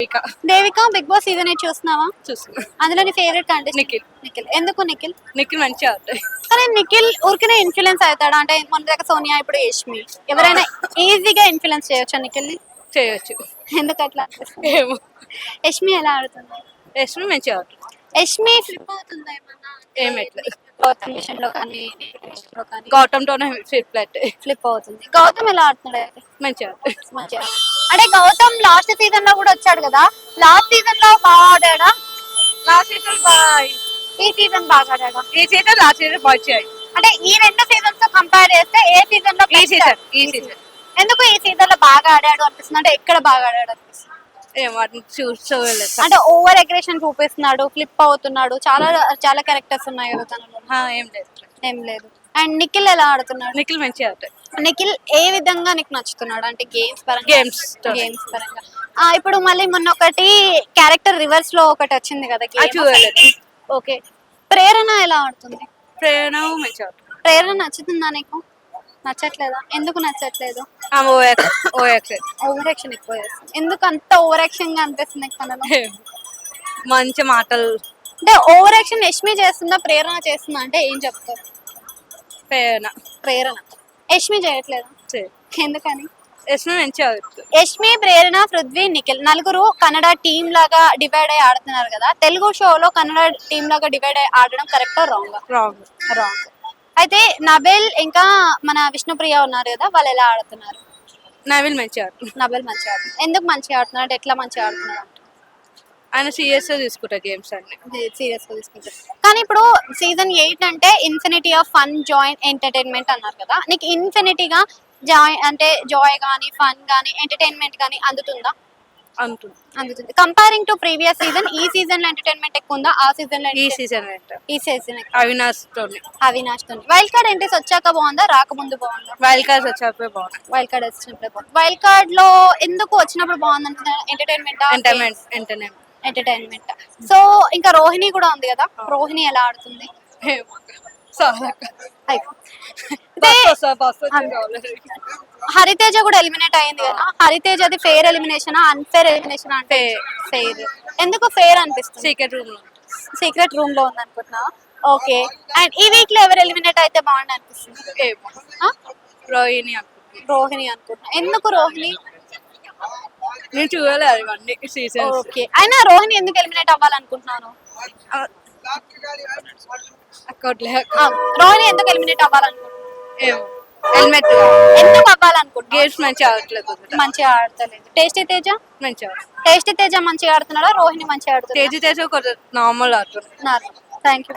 ఇక Devika big boss season 8 చూస్తున్నావా? చూస్తున్నా. అందులో నీ ఫేవరెట్ కంటెస్టెంట్ నిఖిల్. నిఖిల్. ఎందుకు నిఖిల్? నిఖిల్ మంచిగా ఆడతాడు. కానీ నిఖిల్ ఊరికనే ఇన్ఫ్లుయెన్స్ అవుతాడా? అంటే మన దగ్గర సోనియా, ఇప్పుడు యష్మి, ఎవరైనా ఈజీగా ఇన్ఫ్లుయెన్స్ చేయొచ్చా నిఖిల్ని? చేయొచ్చు. ఎందుకు అట్లా అనిపిస్తుంది? ఏమో యష్మి ఎలా ఆడుతుంది? యశ్మి మంచిగా ఆడుతుంది. యష్మి ఫ్లిప్ అవుతుందా ఏమన్నా? ఏం ఎట్లేదు. గౌతమ్ విషయంలో కానీ లో కానీ గౌతమ్తోనే ఫిట్లెట్ ఫ్లిప్ అవుతుంది. గౌతమ్ ఎలా ఆడుతున్నాడు అయితే? మంచిగా ఆడుతుంది. మంచిగా. అంటే గౌతమ్ లాస్ట్ సీజన్ లో కూడా వచ్చాడు కదా, లాస్ట్ సీజన్ లో బాగా ఆడాడా? లాస్ట్ సీజన్ ఈ సీజన్ బాగా ఆడాడా? ఈ సీజన్ లాస్ట్ సీజన్ మంచిగా. అంటే ఈ రెండు సీజన్స్ తో కంపేర్ చేస్తే ఏ సీజన్ లో ఈ సీజన్ ఎందుకు ఈ సీజన్ లో బాగా ఆడాడు అనిపిస్తుంది? అంటే ఎక్కడ బాగా ఆడాడు అనిపిస్తుంది? ఏమో చూసుకోలేదు. అంటే ఓవర్ అగ్రెషన్ చూపిస్తున్నాడు, ఫ్లిప్ అవుతున్నాడు, చాలా చాలా క్యారెక్టర్స్ ఉన్నాయి కదా తనలో. ఏం లేదు. ఏం లేదు. అండ్ నిఖిల్ ఎలా ఆడుతున్నాడు? నిఖిల్ మంచిగా ఆడతాడు. నిఖిల్ ఏ విధంగా నీకు నచ్చుతున్నాడు? అంటే గేమ్స్ పరంగా? గేమ్స్ పరంగా. ఇప్పుడు మళ్ళీ మొన్న ఒకటి క్యారెక్టర్ రివర్స్ లో ఒకటి వచ్చింది కదా, చూడలేదు. ఓకే. ప్రేరణ ఎలా ఆడుతుంది? ప్రేరణ మంచిగా ఆడుతుంది. ప్రేరణ నచ్చుతుందా నీకు? నచ్చట్లేదా? ఎందుకు నచ్చట్లేదు? ఓవర్ యాక్షన్ ఎక్కువ చేస్తుంది. ఎందుకు అంత ఓవర్ యాక్షన్ గా అనిపిస్తుంది తనలో? మంచి మాటలు. అంటే ఓవర్ యాక్షన్ యష్మి చేస్తుందా, ప్రేరణ చేస్తుందా? అంటే ఏం చెప్తారు? ప్రేరణ. యష్మి చేయట్లేదా? ఎందుకని? యశ్మి మంచిగా ఆడుతుంది. యష్మి, ప్రేరణ, పృథ్వీ, నిఖిల్ నలుగురు కన్నడ టీం లాగా డివైడ్ అయ్యి ఆడుతున్నారు కదా. తెలుగు షోలో కన్నడ టీం లాగా డివైడ్ అయ్యి ఆడడం కరెక్టా రాంగ్? అయితే నబెల్ ఇంకా మన విష్ణుప్రియ ఉన్నారు కదా, వాళ్ళు ఎలా ఆడుతున్నారు? నబిల్ మంచిగా ఆడుతుంది. నబెల్ మంచిగా ఆడుతున్నారు. ఎందుకు మంచిగా ఆడుతున్నారు? అంటే ఎట్లా మంచిగా ఆడుతున్నారు? ఆయన సీరియస్ గా తీసుకుంటారు గేమ్స్ అన్ని. సీరియస్ గా తీసుకుంటారు. కానీ ఇప్పుడు సీజన్ 8 అంటే infinity of fun, Joy, entertainment అన్నారు కదా. నీకు ఇన్ఫినిటీగా జాయ్ అంటే జాయ్ గానీ, ఫన్ గానీ, ఎంటర్టైన్మెంట్ గానీ అందుతుందా? అందుతుంది. కంపేరింగ్ టు ప్రీవియస్ సీజన్ ఈ సీజన్ లో ఎంటర్టైన్మెంట్ ఎక్కువ ఉందా? ఆ సీజన్ లో? ఈ సీజన్ అవినాష్ తోని. వైల్డ్ కార్డ్ ఎంట్రీస్ వచ్చాక బాగుందా, రాకముందు బాగుందా? వైల్డ్ కార్డ్ వచ్చాక బాగుంది. వైల్డ్ కార్డ్ వచ్చినప్పుడు బాగుంది. వైల్డ్ కార్డ్ లో ఎందుకు వచ్చినప్పుడు బాగుంది అంటే ఎంటర్టైన్మెంట్. సో ఇంకా రోహిణి కూడా ఉంది కదా, రోహిణి ఎలా ఆడుతుంది? హరితేజ కూడా ఎలిమినేట్ అయింది కదా, హరితేజ అది ఫెయిర్ ఎలిమినేషన్ అన్ఫేర్ ఎలిమినేషన్? అంటే ఫెయిర్. ఎందుకు ఫెయిర్ అనిపిస్తుంది? సీక్రెట్ రూమ్ లో ఉంది అనుకుంటున్నా. ఓకే. అండ్ ఈ వీక్ లో ఎవరు ఎలిమినేట్ అయితే బాగుంది అనిపిస్తుంది? రోహిణి అనుకుంటున్నా. ఎందుకు రోహిణి? నేను చూడలేదు ఇవన్నీ సీజన్స్. ఓకే. అయినా రోహిణి ఎందుకు ఎలిమినేట్ అవ్వాలనుకుంటున్నాను? రోహిణి ఎందుకు ఎలిమినేట్ అవ్వాలనుకుంటున్నాను? ఎందుకు అవ్వాలనుకుంటున్నాను? గేమ్స్ మంచిగా ఆడట్లేదు. మంచిగా ఆడతలేదు. టేస్టీ తేజ మంచిగా ఆడుతున్నాడా? రోహిణి మంచిగా ఆడుతుంది. తేజ కొంచెం నార్మల్ ఆడుతుంది. Thank you.